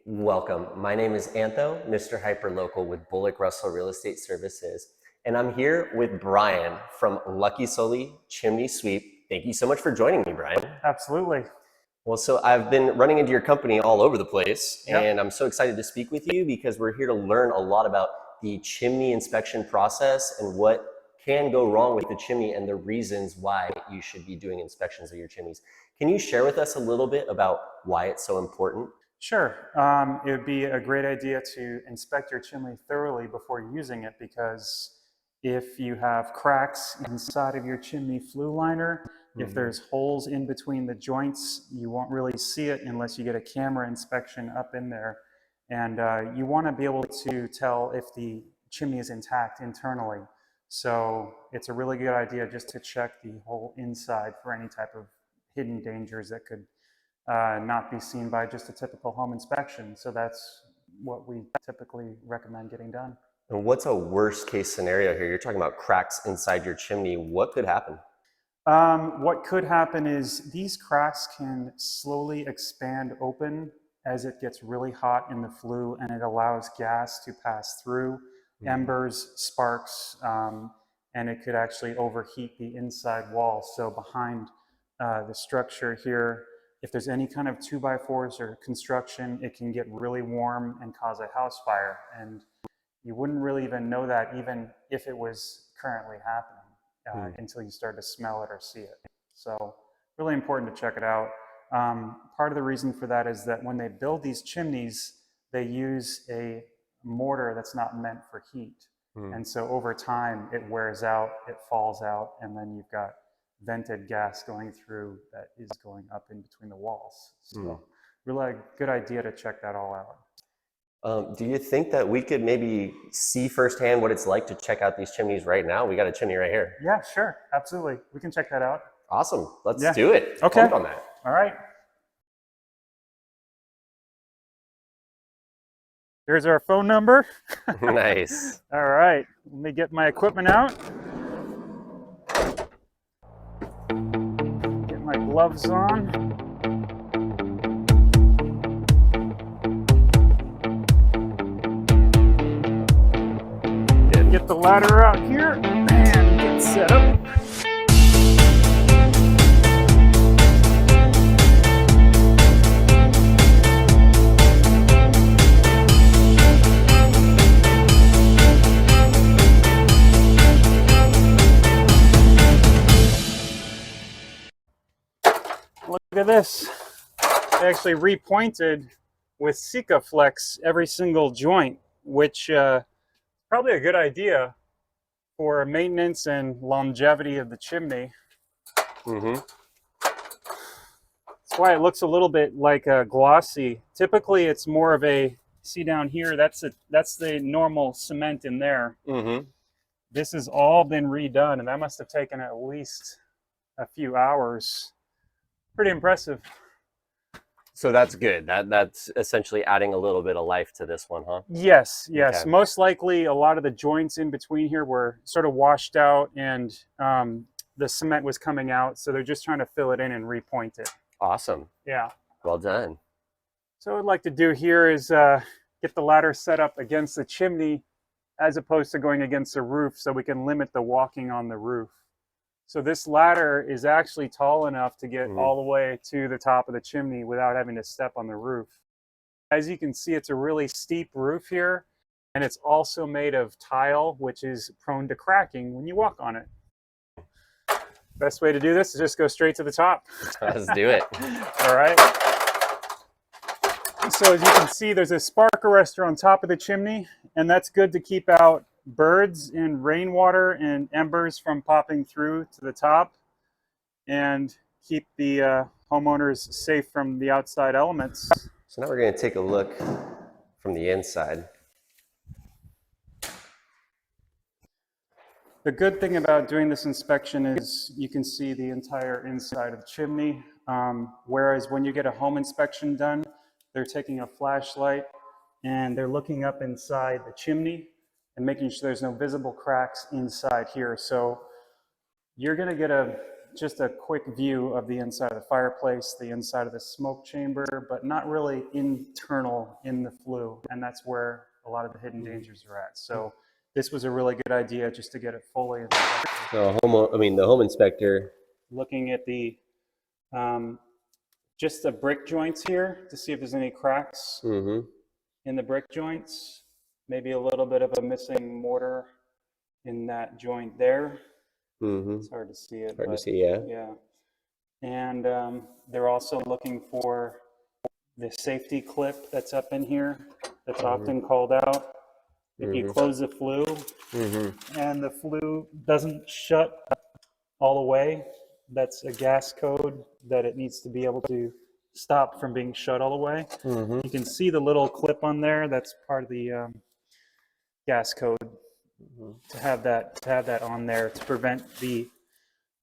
Welcome. My name is Antho, Mr. Hyperlocal with Bullock Russell Real Estate Services, and I'm here with Brian from Sully Chimney Sweep. Thank you so much for joining me, Brian. Absolutely. Well, so I've been running into your company all over the place, Yep. and I'm so excited to speak with you because we're here to learn a lot about the chimney inspection process and what can go wrong with the chimney and the reasons why you should be doing inspections of your chimneys. Can you share with us a little bit about why it's so important? Sure. It would be a great idea to inspect your chimney thoroughly before using it, because if you have cracks inside of your chimney flue liner, if there's holes in between the joints, you won't really see it unless you get a camera inspection up in there. And you want to be able to tell if the chimney is intact internally. So it's a really good idea just to check the whole inside for any type of hidden dangers that could not be seen by just a typical home inspection. So that's what we typically recommend getting done. And what's a worst case scenario here? You're talking about cracks inside your chimney. What could happen? What could happen is these cracks can slowly expand open as it gets really hot in the flue, and it allows gas to pass through, embers, sparks, and it could actually overheat the inside wall. So behind the structure here, if there's any kind of 2x4s or construction, it can get really warm and cause a house fire. And you wouldn't really even know that even if it was currently happening until you start to smell it or see it. So really important to check it out. Part of the reason for that is that when they build these chimneys, they use a mortar that's not meant for heat. And so over time, it wears out, it falls out, and then you've got vented gas going through that is going up in between the walls. So really a good idea to check that all out. Do you think that we could maybe see firsthand what it's like to check out these chimneys right now? We got a chimney right here. Yeah, sure. Absolutely. We can check that out. Awesome. Let's do it. Okay. Pumped on that. All right. Here's our phone number. Nice. All right. Let me get my equipment out. Get my gloves on. Get the ladder out here and get set up. Look at this. They actually repointed with Sikaflex every single joint, which probably a good idea for maintenance and longevity of the chimney. That's why it looks a little bit like a glossy. Typically, it's more of a, see down here, that's the normal cement in there. This has all been redone, and that must have taken at least a few hours. Pretty impressive. So that's good. That's essentially adding a little bit of life to this one, huh? Yes, yes. Okay. Most likely a lot of the joints in between here were sort of washed out, and the cement was coming out, so they're just trying to fill it in and repoint it. Awesome. Yeah. Well done. So what I'd like to do here is get the ladder set up against the chimney as opposed to going against the roof, so we can limit the walking on the roof. So this ladder is actually tall enough to get all the way to the top of the chimney without having to step on the roof. As you can see, it's a really steep roof here, and it's also made of tile, which is prone to cracking when you walk on it. Best way to do this is just go straight to the top. Let's do it. All right. So as you can see, there's a spark arrestor on top of the chimney, and that's good to keep out birds and rainwater and embers from popping through to the top, and keep the homeowners safe from the outside elements. So now we're going to take a look from the inside. The good thing about doing this inspection is you can see the entire inside of the chimney, whereas when you get a home inspection done, they're taking a flashlight and they're looking up inside the chimney and making sure there's no visible cracks inside here. So you're going to get a just a quick view of the inside of the fireplace, the inside of the smoke chamber, but not really internal in the flue. And that's where a lot of the hidden dangers are at. So this was a really good idea just to get it fully inspected. So the home inspector. Looking at the, just the brick joints here to see if there's any cracks in the brick joints. Maybe a little bit of a missing mortar in that joint there. It's hard to see it. Hard to see, yeah. Yeah. And they're also looking for the safety clip that's up in here that's often called out. If you close the flue and the flue doesn't shut all the way, that's a gas code that it needs to be able to stop from being shut all the way. You can see the little clip on there. That's part of the gas code to have that on there to prevent the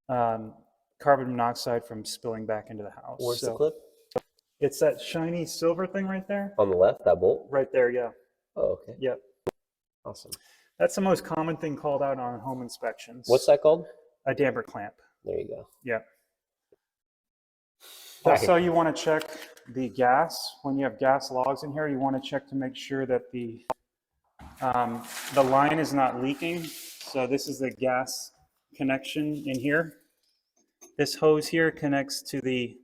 carbon monoxide from spilling back into the house. Where's the clip? It's that shiny silver thing right there. On the left, that bolt? Right there, yeah. Oh, okay. Yep. Awesome. That's the most common thing called out on home inspections. What's that called? A damper clamp. There you go. Yeah. Also, you want to check the gas. When you have gas logs in here, you want to check to make sure that the line is not leaking. So this is the gas connection in here. This hose here connects to the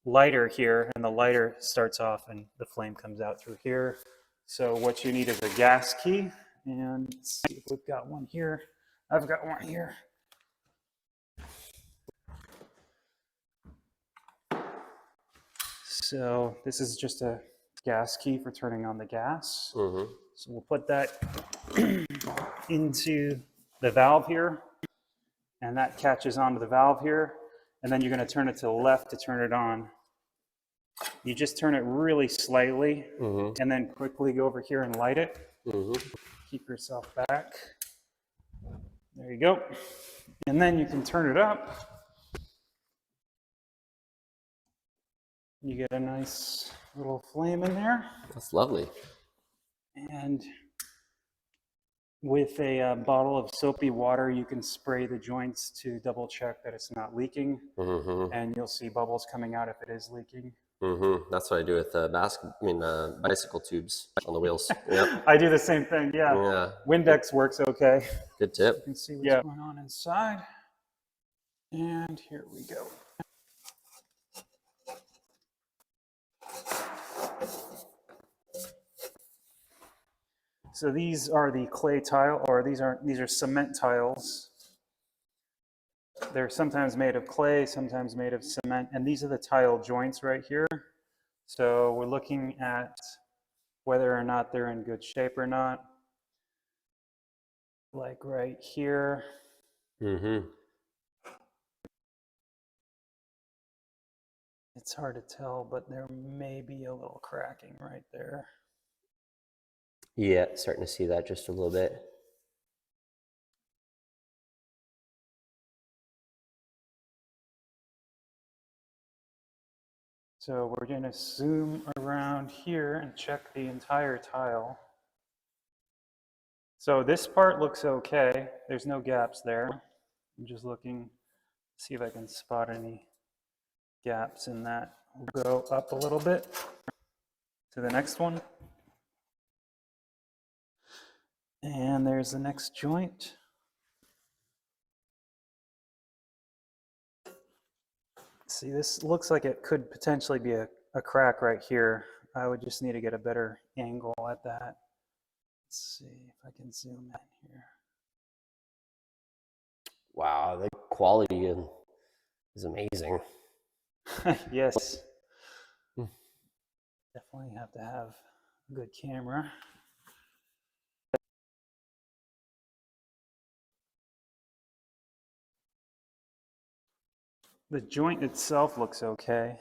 lighter here, and the lighter starts off and the flame comes out through here. So what you need is a gas key, and let's see if we've got one here. I've got one here. So this is just a gas key for turning on the gas. So we'll put that into the valve here, and that catches onto the valve here, and then you're going to turn it to the left to turn it on. You just turn it really slightly, and then quickly go over here and light it. Keep yourself back. There you go. And then you can turn it up. You get a nice little flame in there. That's lovely. And with a bottle of soapy water, you can spray the joints to double check that it's not leaking. And you'll see bubbles coming out if it is leaking. That's what I do with bicycle tubes on the wheels. Yep. I do the same thing, yeah. Windex works okay. Good tip. You can see what's going on inside. And here we go. So these are the clay tile, or these are cement tiles. They're sometimes made of clay, sometimes made of cement, and these are the tile joints right here. So we're looking at whether or not they're in good shape or not. Like right here. It's hard to tell, but there may be a little cracking right there. Yeah, starting to see that just a little bit. So we're going to zoom around here and check the entire tile. So this part looks okay. There's no gaps there. I'm just looking to see if I can spot any gaps in that. We'll go up a little bit to the next one. And there's the next joint. See, this looks like it could potentially be a crack right here. I would just need to get a better angle at that. Let's see if I can zoom in here. Wow, the quality is amazing. Yes. Definitely have to have a good camera. The joint itself looks okay,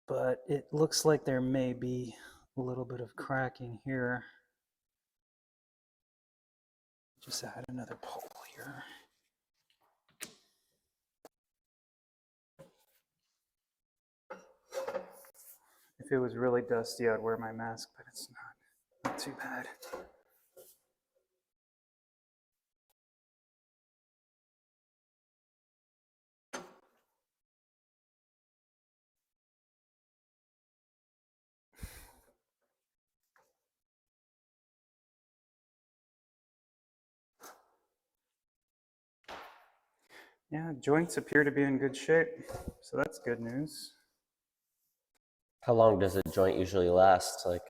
but it looks like there may be a little bit of cracking here. Just add another pole here. If it was really dusty, I'd wear my mask, but it's not too bad. Yeah, joints appear to be in good shape, so that's good news. How long does a joint usually last? Like,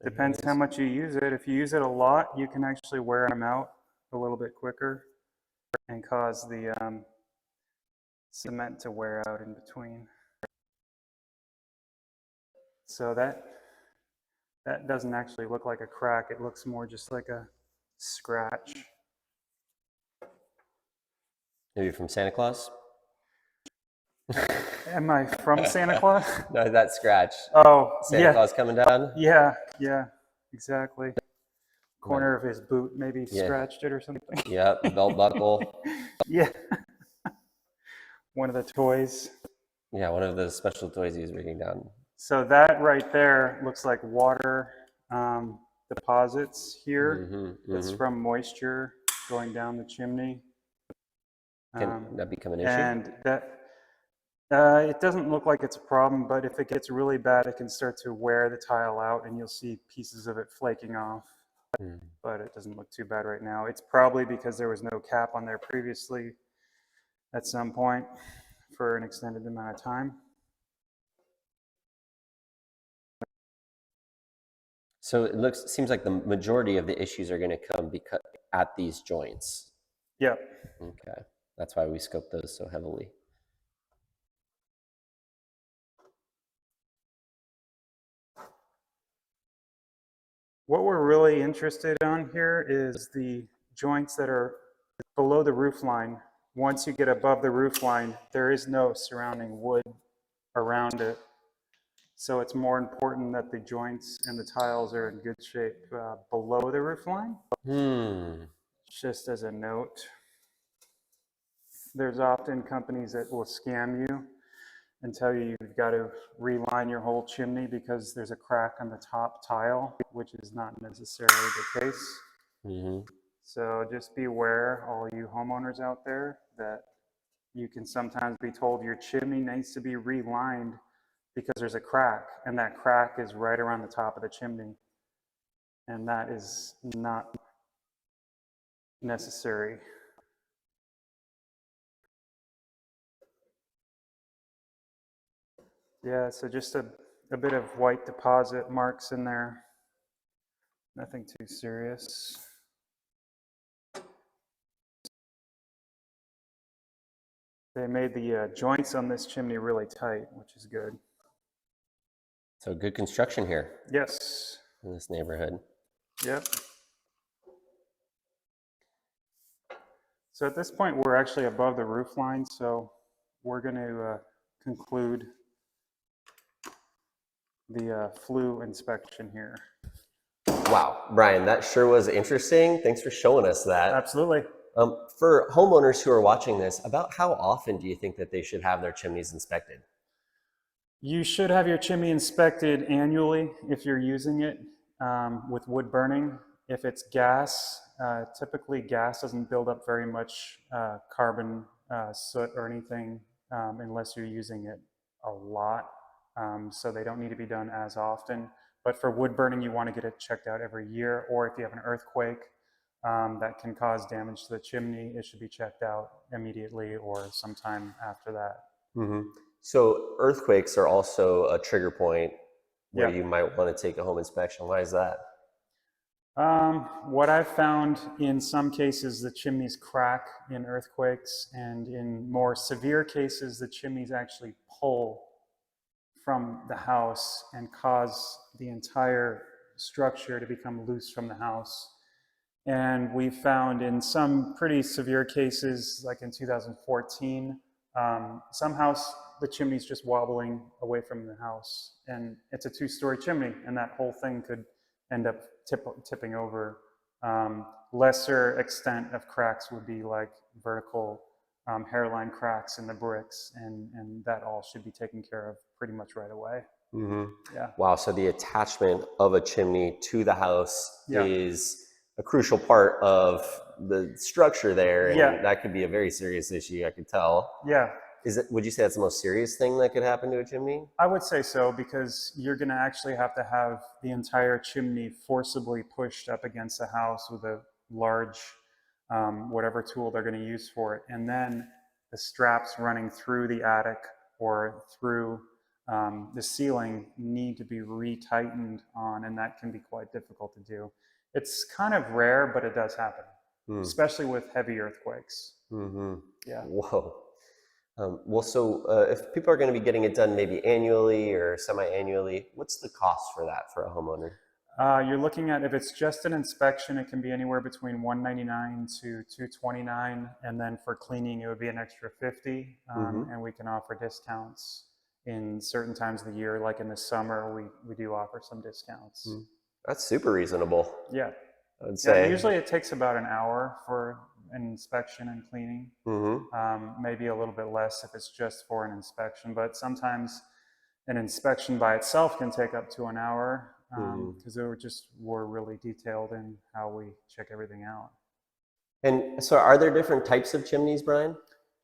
Depends how much you use it. If you use it a lot, you can actually wear them out a little bit quicker and cause the cement to wear out in between. So that doesn't actually look like a crack. It looks more just like a scratch. Maybe from Santa Claus? Am I from Santa Claus? No, that scratch. Oh, Santa yeah. Claus coming down? Yeah, exactly. Right. Corner of his boot maybe Yeah. scratched it or something. Yep, belt buckle. Yeah. One of the toys. Yeah, one of the special toys he was bringing down. So that right there looks like water deposits here. That's from moisture going down the chimney. Can that become an issue? And that it doesn't look like it's a problem, but if it gets really bad, it can start to wear the tile out and you'll see pieces of it flaking off. But it doesn't look too bad right now. It's probably because there was no cap on there previously at some point for an extended amount of time. So it seems like the majority of the issues are going to come at these joints. Yep. Okay, that's why we scope those so heavily. What we're really interested on here is the joints that are below the roof line. Once you get above the roof line, there is no surrounding wood around it. So it's more important that the joints and the tiles are in good shape below the roof line. Just as a note, there's often companies that will scam you and tell you you've got to reline your whole chimney because there's a crack on the top tile, which is not necessarily the case. So just be aware, all you homeowners out there, that you can sometimes be told your chimney needs to be relined because there's a crack, and that crack is right around the top of the chimney. And that is not necessary. Yeah, so just a bit of white deposit marks in there. Nothing too serious. They made the joints on this chimney really tight, which is good. So good construction here. Yes. In this neighborhood. Yep. So at this point, we're actually above the roof line, so we're going to conclude the flue inspection here. Wow, Brian, that sure was interesting. Thanks for showing us that. Absolutely. For homeowners who are watching this, about how often do you think that they should have their chimneys inspected? You should have your chimney inspected annually if you're using it with wood burning. If it's gas, typically gas doesn't build up very much carbon soot or anything unless you're using it a lot. So they don't need to be done as often. But for wood burning, you want to get it checked out every year. Or if you have an earthquake that can cause damage to the chimney, it should be checked out immediately or sometime after that. So earthquakes are also a trigger point where you might want to take a home inspection. Why is that? What I've found in some cases, the chimneys crack in earthquakes, and in more severe cases, the chimneys actually pull from the house and cause the entire structure to become loose from the house. And we found in some pretty severe cases, like in 2014, some house, the chimney's just wobbling away from the house. And it's a 2-story chimney, and that whole thing could end up tipping over. Lesser extent of cracks would be like vertical hairline cracks in the bricks, and that all should be taken care of pretty much right away. Yeah. Wow, so the attachment of a chimney to the house is a crucial part of the structure there, and that could be a very serious issue, I could tell. Yeah. Would you say that's the most serious thing that could happen to a chimney? I would say so, because you're going to actually have to have the entire chimney forcibly pushed up against the house with a large, whatever tool they're going to use for it. And then the straps running through the attic or through the ceiling need to be retightened on, and that can be quite difficult to do. It's kind of rare, but it does happen, especially with heavy earthquakes. Yeah. Whoa. Well, so if people are going to be getting it done maybe annually or semi-annually, what's the cost for that for a homeowner? You're looking at, if it's just an inspection, it can be anywhere between $199 to $229, and then for cleaning, it would be an extra $50. And we can offer discounts in certain times of the year, like in the summer, we do offer some discounts. That's super reasonable. Yeah. I would say. Yeah, usually it takes about an hour for an inspection and cleaning. Maybe a little bit less if it's just for an inspection, but sometimes an inspection by itself can take up to an hour because we're really detailed in how we check everything out. And so are there different types of chimneys, Brian?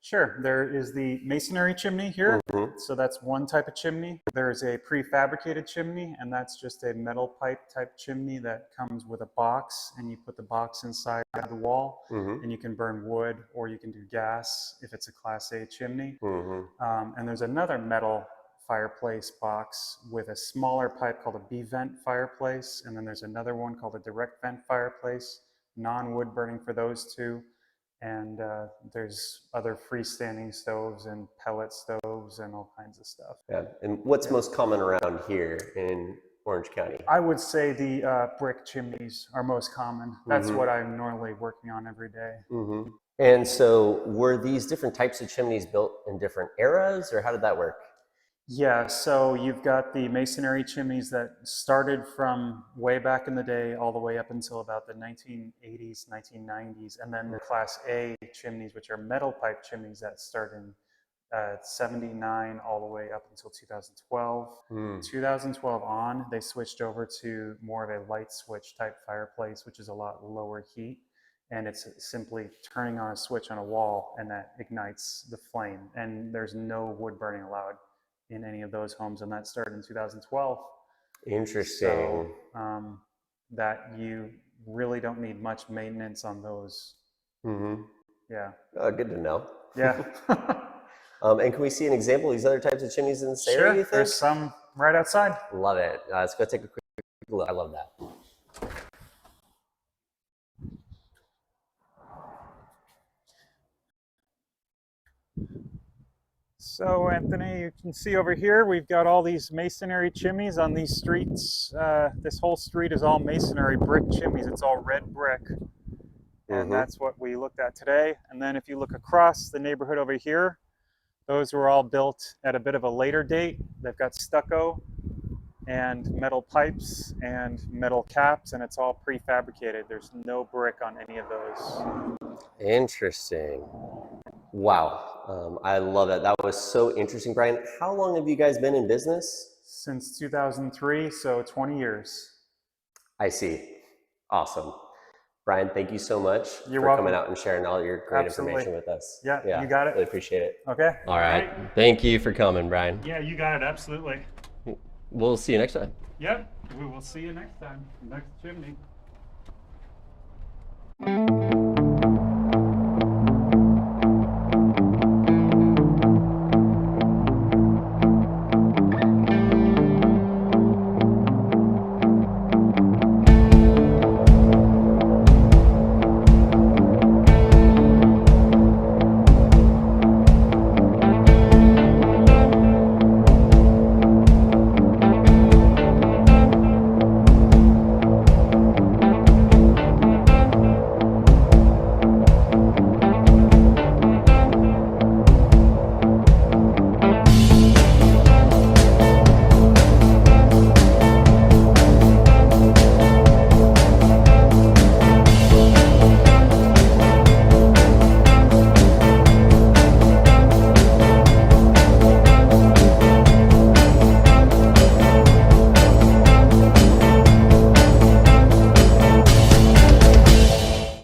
Sure. There is the masonry chimney here. So that's one type of chimney. There's a prefabricated chimney, and that's just a metal pipe type chimney that comes with a box, and you put the box inside the wall, and you can burn wood or you can do gas if it's a Class A chimney. And there's another metal fireplace box with a smaller pipe called a B-vent fireplace, and then there's another one called a direct vent fireplace, non-wood burning for those two. And there's other freestanding stoves and pellet stoves and all kinds of stuff. Yeah. And what's most common around here in Orange County? I would say the brick chimneys are most common. That's what I'm normally working on every day. And so were these different types of chimneys built in different eras, or how did that work? Yeah, so you've got the masonry chimneys that started from way back in the day all the way up until about the 1980s, 1990s, and then the Class A chimneys, which are metal pipe chimneys that start in 79 all the way up until 2012. 2012 on, they switched over to more of a light switch type fireplace, which is a lot lower heat, and it's simply turning on a switch on a wall and that ignites the flame, and there's no wood burning allowed in any of those homes, and that started in 2012. Interesting. So that you really don't need much maintenance on those. Yeah. Good to know. Yeah. And can we see an example of these other types of chimneys in this area, you think? There's some right outside. Love it. Let's go take a quick look. I love that. So Anthony, you can see over here, we've got all these masonry chimneys on these streets. This whole street is all masonry brick chimneys. It's all red brick. And that's what we looked at today. And then if you look across the neighborhood over here, those were all built at a bit of a later date. They've got stucco and metal pipes and metal caps, and it's all prefabricated. There's no brick on any of those. Interesting. Wow. I love that. That was so interesting, Brian. How long have you guys been in business? Since 2003, so 20 years. I see. Awesome. Brian, thank you so much You're for welcome. coming out and sharing all your great Absolutely. information with us. Yeah, you got it. Really appreciate it. Okay. All right. Thank you for coming, Brian. Yeah, you got it. Absolutely. We'll see you next time. Yep. We will see you next time. Next chimney.